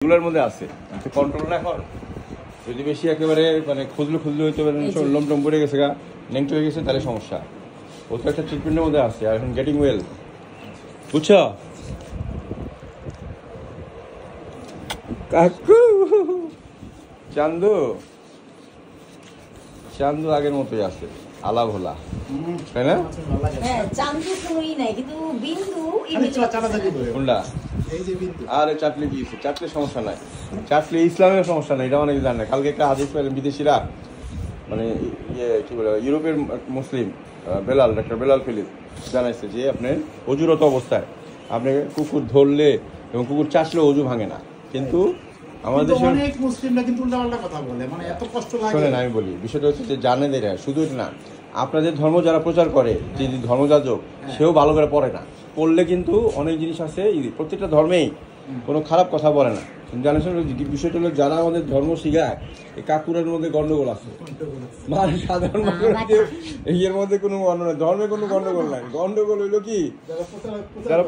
এগুলোর মধ্যে আছে কন্ট্রোল না এখন যদি বেশি একেবারে মানে খুঁজলে হইতে পারে লোম টোম পড়ে গেছে গা নেংটে হয়ে গেছে তাহলে সমস্যা ও তো একটা ট্রিটমেন্টের মধ্যে আছে আর এখন গেটিং ওয়েল বুঝছো কাকু চান্দু চান্দু আগের মতোই আছে আলা ভোলা তাই না চান্দু কোনোই নাই কিন্তু বিন্দু কোনটা আরে চাটলি দিয়েছে চাটলির সমস্যা নাই চাটলি ইসলামের সমস্যা নাই এটা অনেকে জানে কালকে একটা হাদিস পেলেন বিদেশিরা মানে ইয়ে কি বলে ইউরোপের মুসলিম বেলাল ডাক্তার বেলাল ফিলিপ জানাইছে যে আপনার অজুরত অবস্থায় আপনি কুকুর ধরলে এবং কুকুর চাটলে অজু ভাঙে না কিন্তু আমাদের দেশে অনেক মুসলিমরা কিন্তু উল্টাপাল্টা কথা বলে মানে এত কষ্ট লাগে শোনেন আমি বলি বিষয়টা হচ্ছে যে জানে দেয় শুধু এটা না আপনাদের ধর্ম যারা প্রচার করে যে ধর্মযাজক সেও ভালো করে পড়ে না পড়লে কিন্তু অনেক জিনিস আছে প্রত্যেকটা ধর্মেই কোনো খারাপ কথা বলে না জানেন বিষয়টা হলো যারা আমাদের ধর্ম শিখায় এই কাকুরের মধ্যে গন্ডগোল আছে মানে সাধারণ মানুষের এর মধ্যে কোনো গন্ডগোল ধর্মে কোনো গন্ডগোল নাই গন্ডগোল হইলো কি যারা